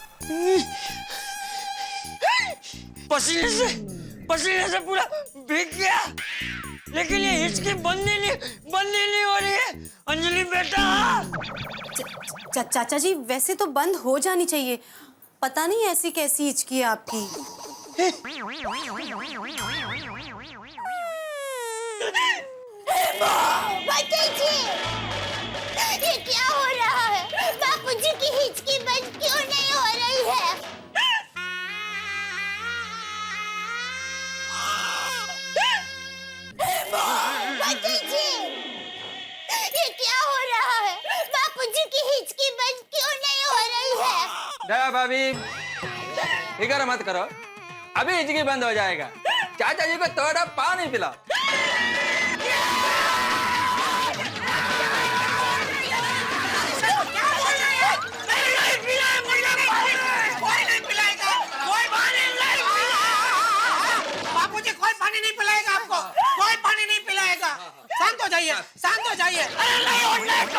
पसीने से पूरा भीग गया, लेकिन ये हिचकी बंद ही नहीं हो रही है। अंजलि बेटा,
चाचा जी वैसे तो बंद हो जानी चाहिए, पता नहीं ऐसी कैसी हिचकी है आपकी।
ये क्या हो रहा है? बापूजी की हिचकी बंद क्यों नहीं हो रही है? बापूजी, ये क्या हो रहा है? बापूजी की हिचकी बंद क्यों नहीं हो रही है?
दया भाभी, फिक्र मत करो, अभी हिचकी बंद हो जाएगा। चाचा जी को थोड़ा पानी पिलाओ।
बापूजी कोई पानी नहीं पिलाएगा आपको, कोई पानी नहीं पिलाएगा। शांत हो जाइए, शांत हो जाइए। नहीं नहीं, रख दो,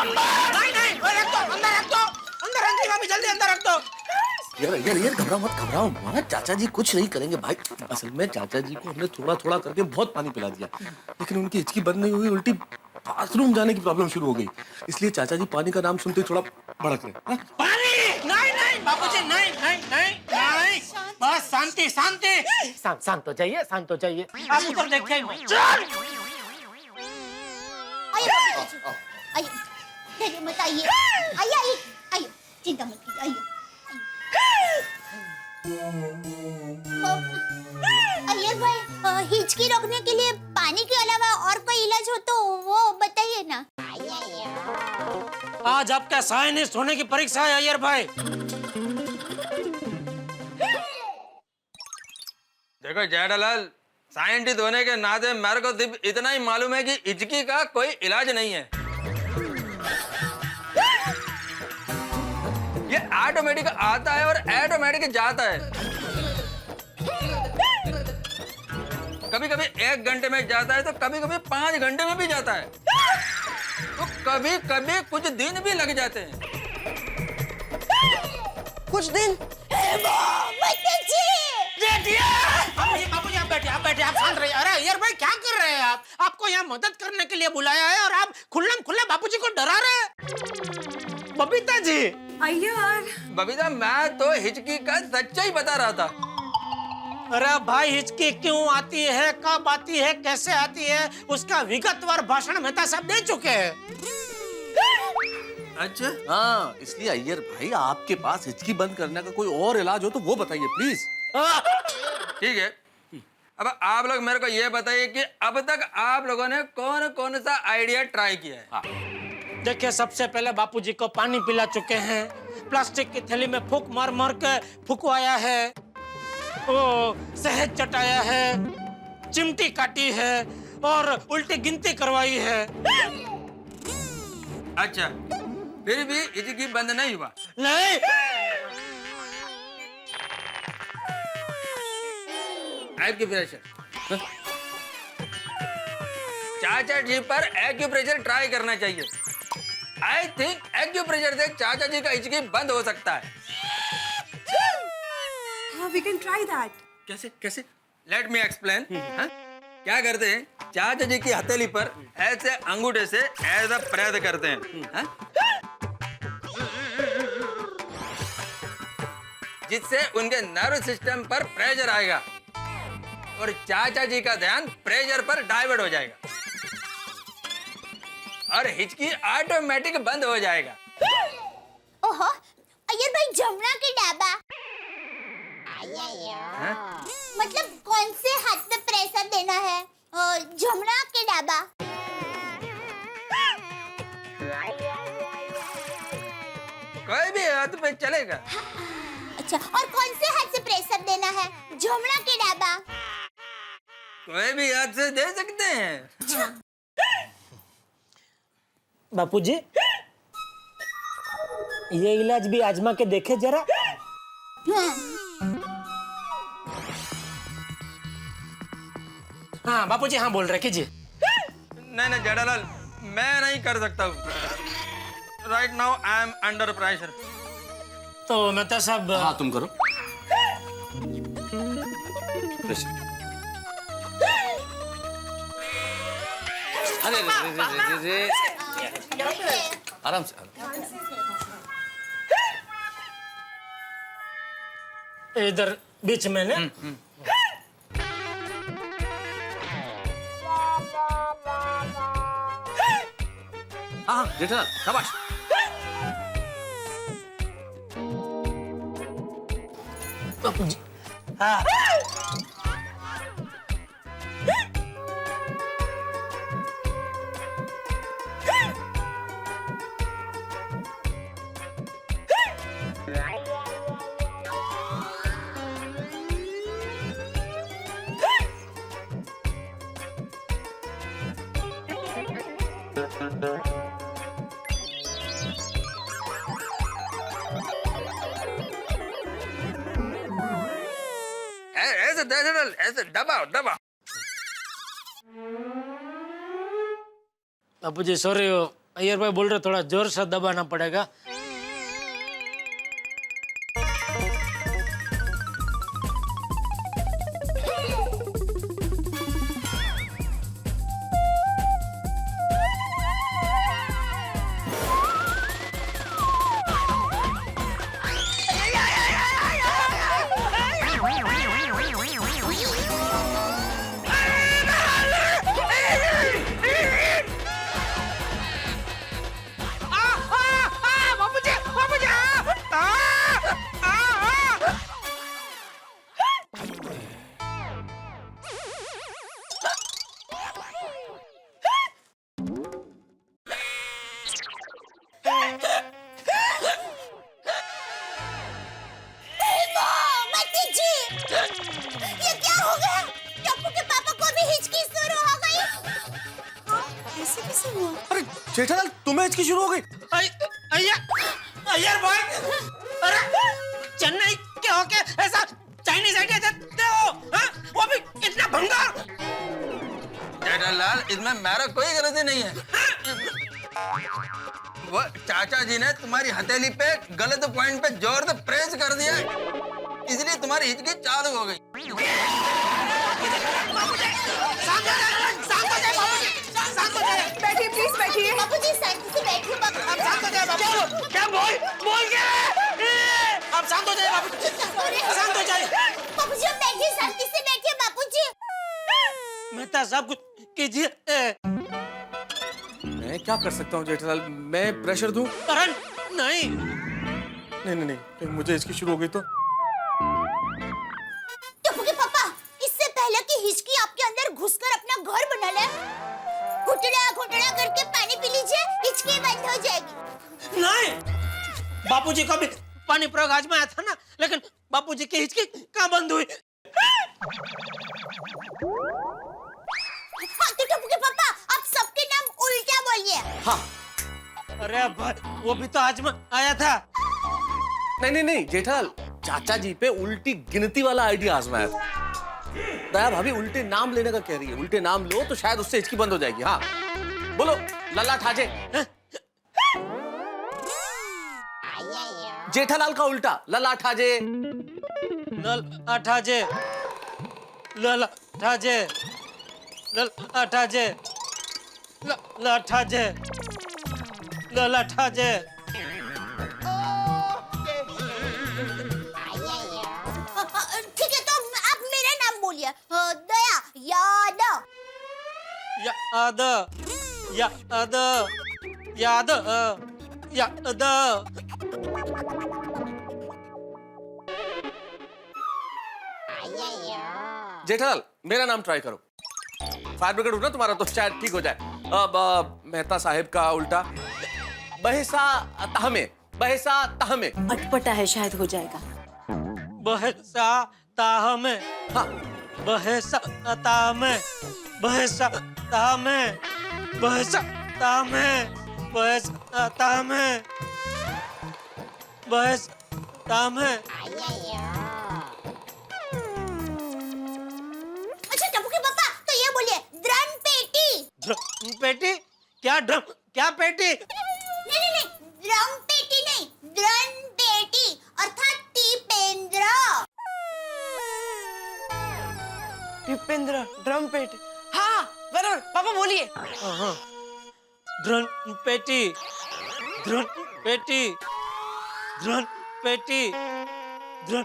अंदर रख दो, अंदर रख दो, अभी जल्दी अंदर रख दो।
यार घबराओ मत, घबराओ मत। चाचा जी कुछ नहीं करेंगे भाई। असल में चाचा जी को हमने थोड़ा थोड़ा करके बहुत पानी पिला दिया, लेकिन उनकी हिचकी बंद नहीं हुई, उल्टी बाथरूम जाने की प्रॉब्लम शुरू हो गई। इसलिए चाचा जी पानी का नाम सुनते ही थोड़ा भड़क रहे।
पानी नहीं नहीं बापूजी, नहीं नहीं नहीं नहीं, बस शांति शांति। शांत हो जाइए, शांत हो जाइए। आप उधर देखिए।
आइए, डरिए मत, आइए आइए आइए आइए, चिंता मत कीजिए, आइए आइए भाई। हिचकी रोकने के लिए पानी के अलावा और कोई इलाज हो तो वो बताइए ना।
आज आपका साइंटिस्ट होने की परीक्षा है अय्यर भाई।
देखो जेठालाल, साइंटिस्ट होने के नाते मेरे को सिर्फ इतना ही मालूम है कि हिचकी का कोई इलाज नहीं है। ये ऑटोमेटिक आता है और ऑटोमेटिक जाता है। कभी कभी 1 घंटे में जाता है तो कभी कभी 5 घंटे में भी जाता है, तो कभी कभी कुछ दिन भी लग जाते हैं।
कुछ दिन?
बापूजी आप बैठिए, आप बैठिए, आप शांत रहिए। अरे अय्यर भाई क्या कर रहे हैं आप? आपको यहाँ मदद करने के लिए बुलाया है और आप खुल्लम खुल्ला बापूजी को डरा रहे हैं। बबीता जी।
अय्यर।
बबीता, मैं तो हिचकी का सच्चाई बता रहा था।
अरे भाई, हिचकी क्यों आती है, कब आती है, कैसे आती है, उसका विगतवार भाषण मेहता साहब दे चुके हैं।
अच्छा हाँ, इसलिए अय्यर भाई आपके पास हिचकी बंद करने का कोई और इलाज हो तो वो बताइए प्लीज।
ठीक है, अब आप लोग मेरे को ये बताइए कि अब तक आप लोगों ने कौन कौन सा आइडिया ट्राई किया है?
देखिए, सबसे पहले बापूजी को पानी पिला चुके हैं, प्लास्टिक की थैली में फूंक मार मार के फुकवाया है, वो शहद चटाया है, चिमटी काटी है और उल्टी गिनती करवाई है।
अच्छा, फिर भी हिचकी बंद नहीं हुआ?
नहीं।
एक्यूप्रेशर, चाचा जी पर एक्यूप्रेशर ट्राई करना चाहिए। आई थिंक एक्यूप्रेशर से चाचा जी का हिचकी बंद हो सकता है।
हाँ, we can try that.
कैसे कैसे? Let me explain. क्या करते हैं, चाचा जी की हथेली पर ऐसे अंगूठे से ऐसा प्रेस करते हैं, जिससे उनके नर्व सिस्टम पर प्रेशर आएगा और चाचा जी का ध्यान प्रेशर पर डाइवर्ट हो जाएगा और हिचकी ऑटोमेटिक बंद हो जाएगा।
ओहो, अय्यर भाई, जमुना के डाबा मतलब कौन से हाथ में प्रेशर देना है? जमुना के डाबा।
कोई भी हाथ में चलेगा।
अच्छा, और कौन से हाथ से प्रेशर देना है? जमुना के डाबा।
कोई भी हाथ से दे सकते हैं।
बापूजी, ये इलाज भी आजमा के देखे जरा। हाँ बापूजी, हाँ बोल रहे, कीजिए।
नहीं नहीं जेठालाल, मैं नहीं कर सकता हूँ। Right now I am under pressure.
तो मेहता साहब।
हाँ तुम करो। अरे आराम से।
इधर बीच में ने
हाँ जेठालाल शाबाश।
हाँ
ऐसे दरअसल ऐसे दबाओ दबाओ।
बापू जी सॉरी, अय्यर भाई बोल रहे थोड़ा जोर से दबाना पड़ेगा।
ये क्या हो गया? टप्पू के पापा को भी हिचकी शुरू हो गई।
ऐसे कैसे हुआ?
अरे जेठालाल तुम्हें हिचकी शुरू हो गई?
अय्यर भाई, अरे चेन्नई के होके ऐसा चाइनीज आइडिया देते हो, हाँ? वो भी इतना भंगार।
जेठालाल इसमें मेरा कोई गलती नहीं है। वो चाचा जी ने तुम्हारी हथेली पे गलत पॉइंट पे जोर से प्रेस कर दिया, इसलिए तुम्हारी हिचकी चालू हो गई।
बैठिए प्लीज बैठिए।
बाबूजी शांति से बैठिए। बाबू
क्या बोल क्या? आप शांत हो जाइए बाबू, शांत हो जाइए।
बाबूजी आप बैठिए, शांति से बैठिए बाबूजी।
मेहता साहब कुछ कीजिए।
मैं क्या कर सकता हूँ जेठालाल? मैं प्रेशर दूं?
अरे नहीं,
नहीं कहीं मुझे इसकी शुरू हो गई तो?
टप्पू के पापा, इससे पहले कि हिचकी आपके अंदर घुसकर अपना घर बना ले, घुटड़ा करके पानी पी लीजिए, हिचकी बंद हो जाएगी।
नहीं, बापूजी को भी पानी प्रयोग आजमाया था ना, लेकिन बापूजी की हिचकी कहाँ बंद हुई?
हाँ, तो टप्पू के पापा आप सबके नाम उल्टा बोलिए।
हाँ।
अरे भाई वो भी तो आजमा आया था।
नहीं जेठालाल, चाचा जी पे उल्टी गिनती वाला आइडिया आजमाया था। दया भाभी उल्टे नाम लेने का कह रही है, उल्टे नाम लो तो शायद उससे हिचकी बंद हो जाएगी। हाँ बोलो, लल्ला ठाजे। जेठालाल का उल्टा, लल्ला ठाजे।
लल अठाजे, लल अठाजे, लल अठाजे, लल अठाजे, लल अठाजे।
ठीक है, तो आप मेरा नाम बोलिए। दया यादव।
याद याद याद याद।
जेठालाल मेरा नाम ट्राई करो। फायर ब्रिगेड हो ना तुम्हारा, तो शायद ठीक हो जाए। अब मेहता साहिब का उल्टा, बहसा तहमे, बहसा तहमे।
अटपटा है, शायद हो जाएगा।
बहसा ताहमे,
हाँ
बहसा ताहमे, बहसा ताहमे, बहसा ताहमे, बहसा ताहमे, बहसा ताहमे।
अच्छा टप्पू के पापा, तो ये बोलिए ड्रम पेटी।
ड्रम पेटी? क्या ड्रम, क्या पेटी?
नहीं, ड्रम पेटी नहीं, ड्रम पेटी अर्थात टीपेंद्र।
टिपेंद्र ड्रम पेट। हाँ बराबर, पापा बोलिए।
हाँ, ड्रम पेटी, ड्रम पेटी, ड्रम पेटी, ड्रम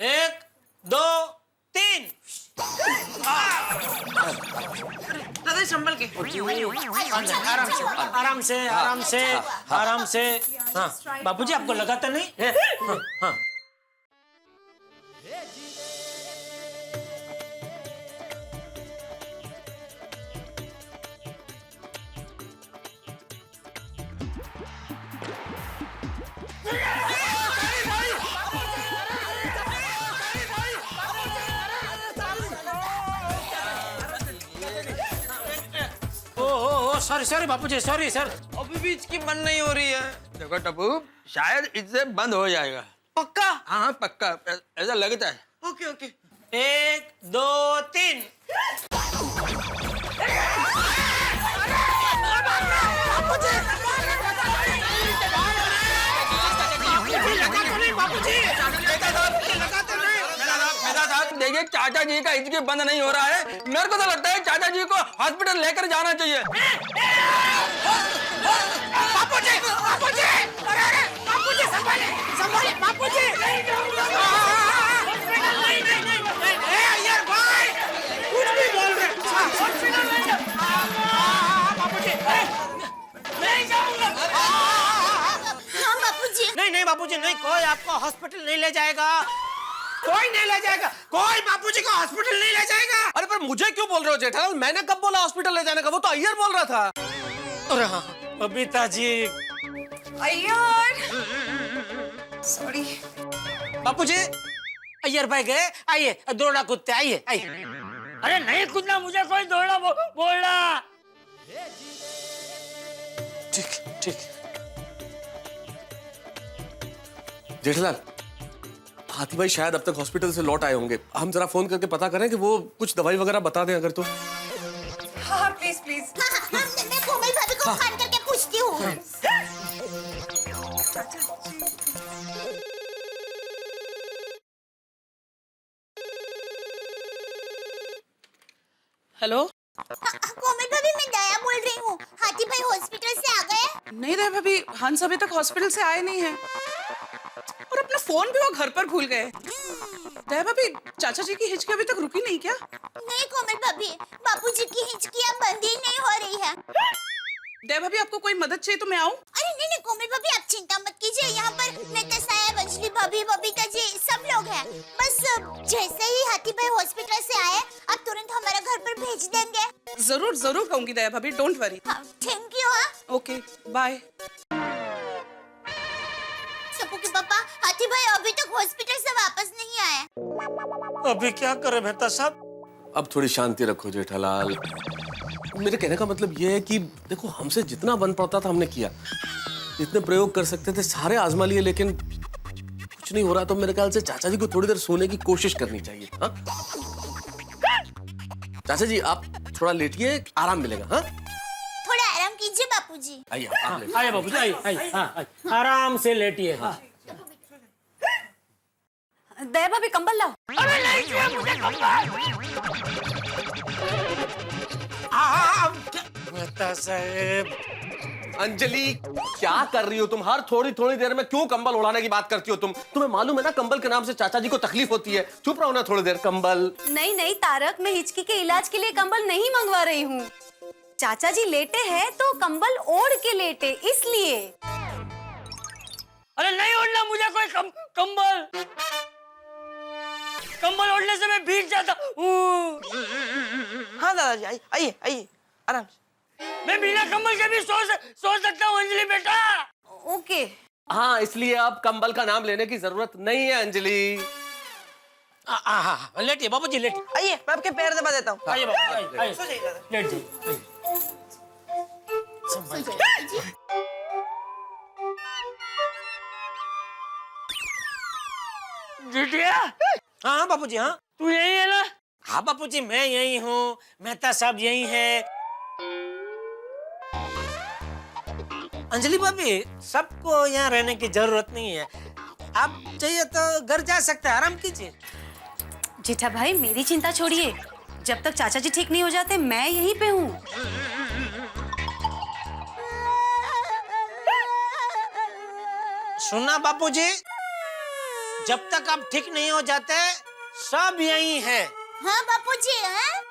1 2 3। दादा संभल के, आराम से आराम से आराम से आराम से। हाँ बाबूजी, आपको लगा तो नहीं है? हाँ, हाँ। सॉरी सॉरी बापूजी, सॉरी सर।
अभी भी इसकी बंद नहीं हो रही है। देखो टप्पू, शायद इससे बंद हो जाएगा।
पक्का?
हाँ पक्का, ऐसा लगता है।
Okay okay. 1 2 3।
देखिए चाचा जी का हिचकी बंद नहीं हो रहा है। मेरे को तो लगता है चाचा जी को हॉस्पिटल लेकर जाना चाहिए।
बापूजी, बापूजी, अरे अरे बापूजी, संभाले संभाले बापूजी। यार भाई, कुछ भी बोल रहे। बापूजी, नहीं जाऊंगा।
हाँ बापूजी।
नहीं नहीं बापूजी नहीं, कोई आपको हॉस्पिटल नहीं ले जाएगा, कोई नहीं ले जाएगा, कोई बापूजी को हॉस्पिटल नहीं ले जाएगा।
अरे पर मुझे क्यों बोल रहे हो जेठालाल? मैंने कब बोला हॉस्पिटल ले जाने का? वो तो अय्यर बोल रहा था।
अरे हाँ बबीता जी।
अय्यर, सॉरी।
बापूजी, अय्यर भाई गए, आइए दौड़ा कूदते, आइए आइए। अरे नहीं कूदना, मुझे कोई दौड़ा बोलना।
ठीक ठीक। जेठालाल, हाथी भाई शायद अब तक हॉस्पिटल से लौट आए होंगे। हम जरा फोन करके पता करें कि वो कुछ दवाई वगैरह बता दें अगर तो।
हाँ प्लीज प्लीज।
हाँ, मैं कोमल भाभी को फोन करके पूछती हूँ।
हेलो,
कोमल भाभी, मैं दया बोल रही हूँ। हाथी भाई हॉस्पिटल से आ गए?
नहीं रे भाभी, हंस अभी तक हॉस्पिटल से आए नहीं है और अपना फोन भी वो घर पर भूल गए। दया भाभी, चाचा जी की हिचकी अभी तक रुकी नहीं क्या?
नहीं कोमल भाभी, बापूजी की हिचकियाँ बंद ही नहीं हो रही है।
दया भाभी, आपको कोई मदद चाहिए तो मैं आऊँ?
अरे नहीं नहीं कोमल भाभी, आप चिंता मत कीजिए। यहाँ पर नेता साहब, अंजलि भाभी, बबीता जी सब लोग हैं। बस जैसे ही हाथी भाई हॉस्पिटल से आए, आप तुरंत हमारे घर पर भेज देंगे।
जरूर जरूर कहूंगी दया भाभी, डोंट वरी।
हाँ, थैंक यू। हाँ
ओके, बाय।
सबू के पापा, हाथी भाई अभी तक हॉस्पिटल से वापस नहीं आए।
अभी क्या करे मेहता साहब?
अब थोड़ी शांति रखो जेठालाल। मेरे कहने का मतलब ये है कि देखो, हमसे जितना बन पड़ता था हमने किया, जितने प्रयोग कर सकते थे सारे आजमा लिए, लेकिन कुछ नहीं हो रहा। तो मेरे ख्याल से चाचा जी को थोड़ी देर सोने की कोशिश करनी चाहिए। हाँ चाचा जी, आप थोड़ा लेटिए, आराम मिलेगा। हाँ
थोड़ा आराम कीजिए बापूजी।
आइए आप लेटिए।
आइए बाबूजी, आइए आइए। हाँ आइए, आराम से लेटिए। हाँ।
दया भाभी कंबल लाओ।
अरे नहीं चाहिए मुझे कंबल। मेहता साहब।
अंजलि, क्या कर रही हो तुम? हर थोड़ी थोड़ी देर में क्यों कंबल उड़ाने की बात करती हो तुम? तुम्हें मालूम है ना कंबल के नाम से चाचा जी को तकलीफ होती है। चुप रहो ना थोड़ी देर। कंबल
नहीं नहीं तारक, मैं हिचकी के इलाज के लिए कंबल नहीं मंगवा रही हूँ। चाचा जी लेटे हैं तो कंबल ओढ़ के लेटे, इसलिए।
अरे नहीं ओढ़ना मुझे कोई कंबल। कंबल ओढ़ने से मैं भीग जाता हूँ।
हाँ दादाजी, आइए आइए आइए, आराम से।
मैं बिना कंबल के भी सो सकता हूँ अंजलि बेटा।
ओके।
हाँ, इसलिए अब कंबल का नाम लेने की जरूरत नहीं है अंजलि।
हाँ लेटिए बाबूजी, लेटिए।
आइए, मैं आपके पैर दबा देता हूँ।
आइए बाबू, आइए लेट जाइए।
जिटिया,
हाँ बापूजी, हाँ
तू यही है ना?
हाँ बापूजी, मैं यही हूँ, मेहता साहब यही है। अंजलि भाभी, सबको यहाँ रहने की जरूरत नहीं है। आप चाहिए तो घर जा सकते हैं, आराम कीजिए।
जेठा भाई, मेरी चिंता छोड़िए। जब तक चाचा जी ठीक नहीं हो जाते, मैं यहीं पे हूँ।
सुना बापूजी, जब तक आप ठीक नहीं हो जाते सब यही है।
हाँ बापूजी, हाँ?